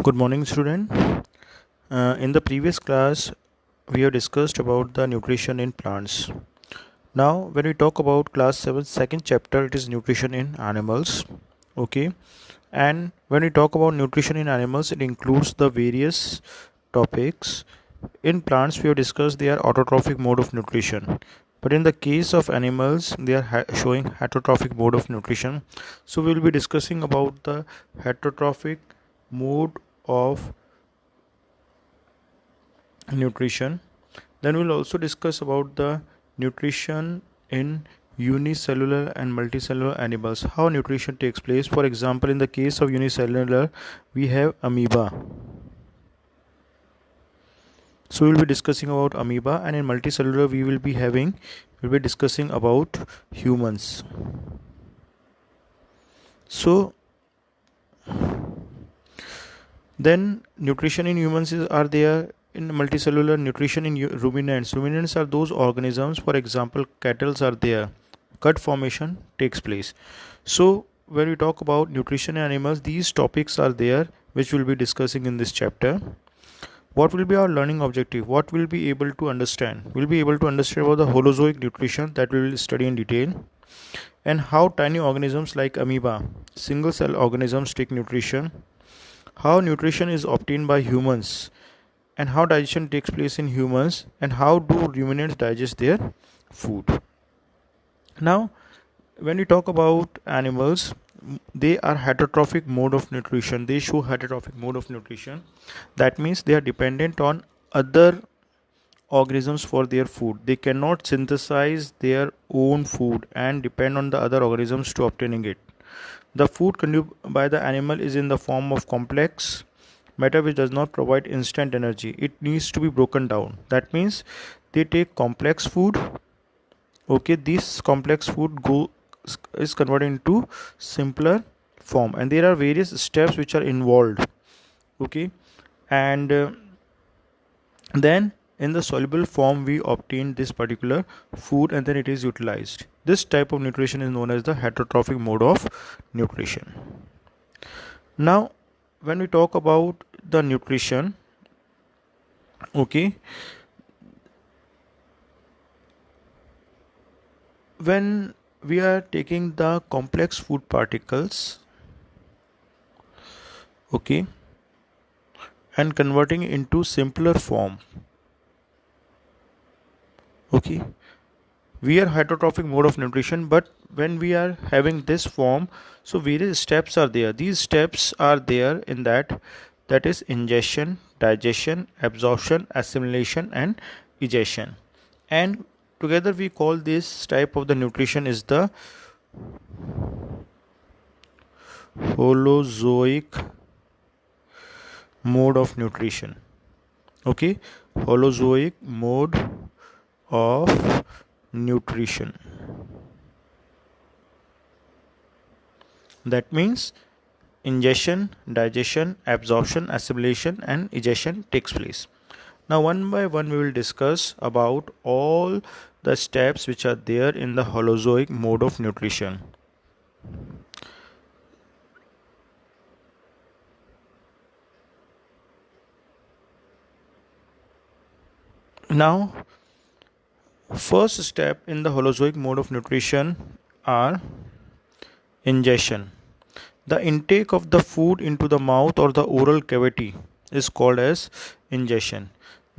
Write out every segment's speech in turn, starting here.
Good morning, student. In the previous class, we have discussed about the nutrition in plants. Now, when we talk about class 7, second chapter, it is nutrition in animals. Okay, and when we talk about nutrition in animals, it includes the various topics. In plants, we have discussed their autotrophic mode of nutrition. But in the case of animals, they are showing heterotrophic mode of nutrition. So we will be discussing about the heterotrophic mode of nutrition. Then we'll also discuss about the nutrition in unicellular and multicellular animals, how nutrition takes place. For example, in the case of unicellular, we have amoeba. So we'll be discussing about amoeba, and in multicellular we'll be discussing about humans. So then nutrition in humans are there. In multicellular, nutrition in ruminants. Ruminants are those organisms, for example, cattle are there. Gut formation takes place. So when we talk about nutrition in animals, these topics are there which we'll be discussing in this chapter. What will be our learning objective? What we'll be able to understand? We'll be able to understand about the holozoic nutrition that we will study in detail, and how tiny organisms like amoeba, single cell organisms, take nutrition, how nutrition is obtained by humans, and how digestion takes place in humans, and how do ruminants digest their food. Now, when we talk about animals, they are heterotrophic mode of nutrition. They show heterotrophic mode of nutrition. That means they are dependent on other organisms for their food. They cannot synthesize their own food and depend on the other organisms to obtaining it. The food consumed by the animal is in the form of complex matter which does not provide instant energy. It needs to be broken down. That means they take complex food. Okay, this complex food is converted into simpler form, and there are various steps which are involved. Okay, and then in the soluble form we obtain this particular food, and then it is utilized. This type of nutrition is known as the heterotrophic mode of nutrition. Now, when we talk about the nutrition, okay, when we are taking the complex food particles, okay, and converting into simpler form, okay, we are heterotrophic mode of nutrition. But when we are having this form, so various steps are there. These steps are there in that is ingestion, digestion, absorption, assimilation, and egestion, and together we call this type of the nutrition is the holozoic mode of nutrition. Okay, holozoic mode of nutrition. That means ingestion, digestion, absorption, assimilation, and egestion takes place. Now, one by one, we will discuss about all the steps which are there in the holozoic mode of nutrition. Now, first step in the holozoic mode of nutrition are ingestion. The intake of the food into the mouth or the oral cavity is called as ingestion.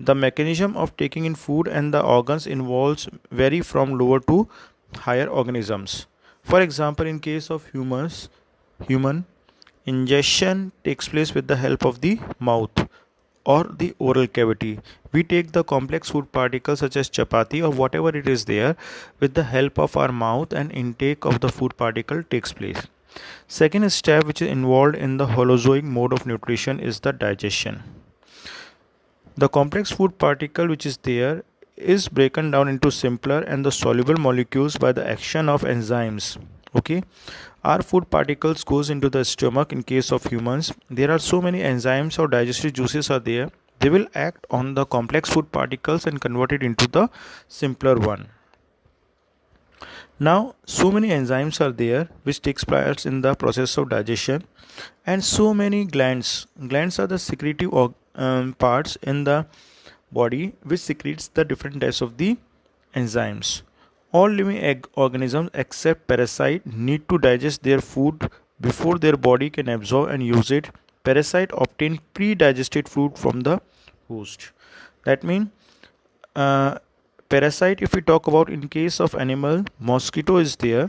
The mechanism of taking in food and the organs involves vary from lower to higher organisms. For example, in case of human ingestion takes place with the help of the mouth or the oral cavity. We take the complex food particles such as chapati or whatever it is there with the help of our mouth, and intake of the food particle takes place. Second step which is involved in the holozoic mode of nutrition is the digestion. The complex food particle which is there is broken down into simpler and the soluble molecules by the action of enzymes. Okay, our food particles goes into the stomach. In case of humans, there are so many enzymes or digestive juices are there. They will act on the complex food particles and convert it into the simpler one. Now, so many enzymes are there which takes place in the process of digestion, and so many glands. Glands are the secretive parts in the body which secretes the different types of the enzymes. All living organisms except parasite need to digest their food before their body can absorb and use it. Parasite obtain pre-digested food from the host. That means uh, parasite, if we talk about in case of animal, mosquito is there.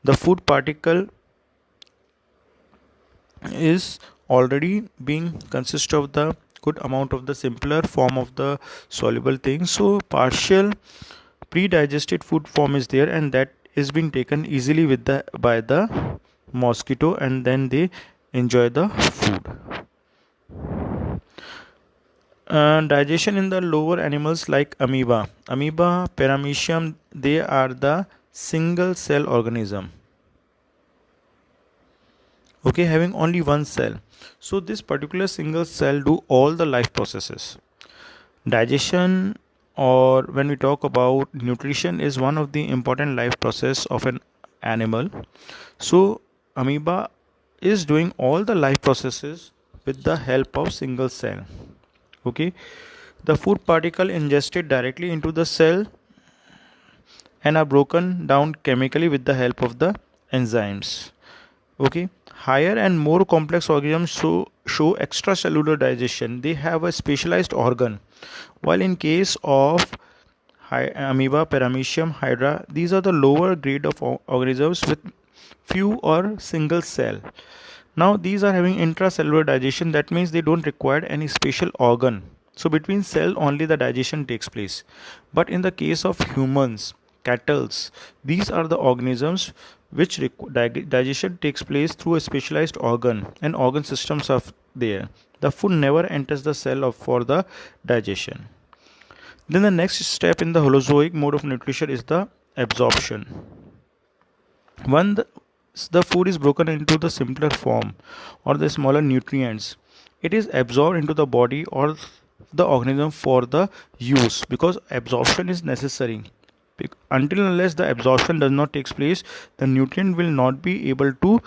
The food particle is already being consist of the good amount of the simpler form of the soluble things, so partial pre-digested food form is there, and that is being taken easily with the by the mosquito, and then they enjoy the food. Digestion in the lower animals like amoeba, paramecium, they are the single cell organism, okay, having only one cell. So this particular single cell do all the life processes. Digestion, or when we talk about nutrition, is one of the important life process of an animal. So amoeba is doing all the life processes with the help of single cell. Okay, the food particle ingested directly into the cell and are broken down chemically with the help of the enzymes. Okay, higher and more complex organisms show extracellular digestion. They have a specialized organ, while in case of amoeba, paramecium, hydra, these are the lower grade of organisms with few or single cell. Now these are having intracellular digestion, that means they don't require any special organ. So between cell only the digestion takes place. But in the case of humans, cattle, these are the organisms which digestion takes place through a specialized organ, and organ systems are there. The food never enters the cell for the digestion. Then the next step in the holozoic mode of nutrition is the absorption. Once the food is broken into the simpler form or the smaller nutrients, it is absorbed into the body or the organism for the use, because absorption is necessary. Until unless the absorption does not take place, the nutrient will not be able to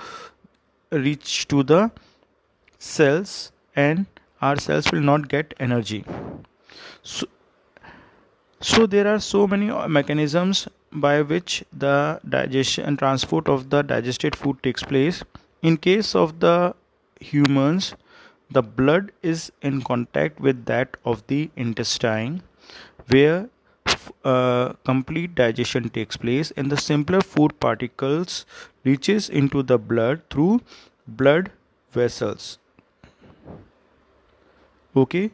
reach to the cells, and our cells will not get energy. So there are so many mechanisms by which the digestion and transport of the digested food takes place. In case of the humans, the blood is in contact with that of the intestine, where complete digestion takes place, and the simpler food particles reaches into the blood through blood vessels. Okay,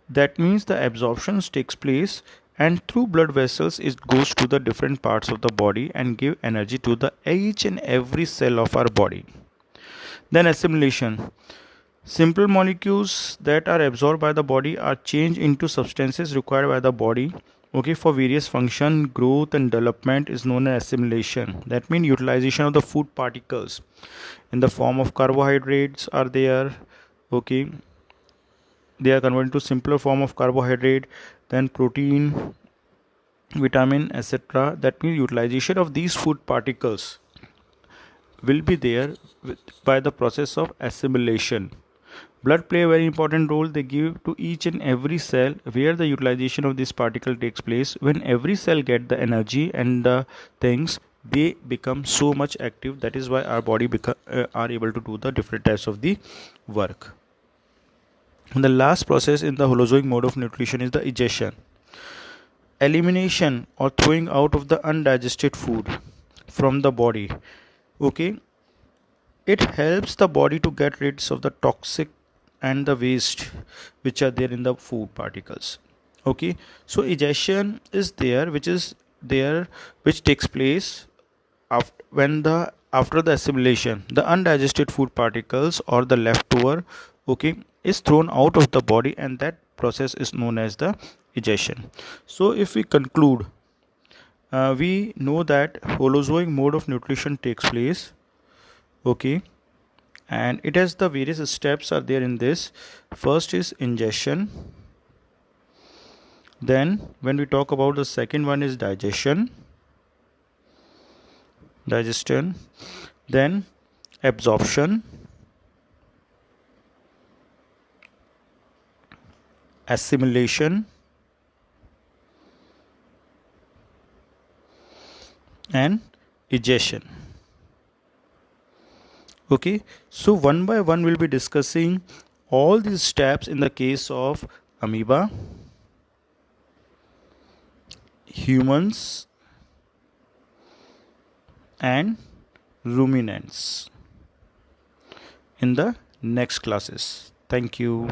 that means the absorption takes place, and through blood vessels it goes to the different parts of the body and give energy to the each and every cell of our body. Then assimilation. Simple molecules that are absorbed by the body are changed into substances required by the body, okay, for various function. Growth and development is known as assimilation. That means utilization of the food particles in the form of carbohydrates are there, okay, they are converted to simpler form of carbohydrate, then protein, vitamin, etc. That means utilization of these food particles will be there by the process of assimilation. Blood play a very important role. They give to each and every cell where the utilization of this particle takes place. When every cell get the energy and the things, they become so much active. That is why our body are able to do the different types of the work. And the last process in the holozoic mode of nutrition is the egestion. Elimination or throwing out of the undigested food from the body. Okay, it helps the body to get rid of the toxic and the waste which are there in the food particles. Okay, so egestion is there, which takes place after the assimilation, the undigested food particles or the leftover, okay, is thrown out of the body, and that process is known as the egestion. So if we conclude, we know that holozoic mode of nutrition takes place, okay, and it has the various steps are there in this. First is ingestion, then when we talk about the second one is digestion, digestion, then absorption, assimilation, and egestion. Okay, so one by one we'll be discussing all these steps in the case of amoeba, humans, and ruminants in the next classes. Thank you.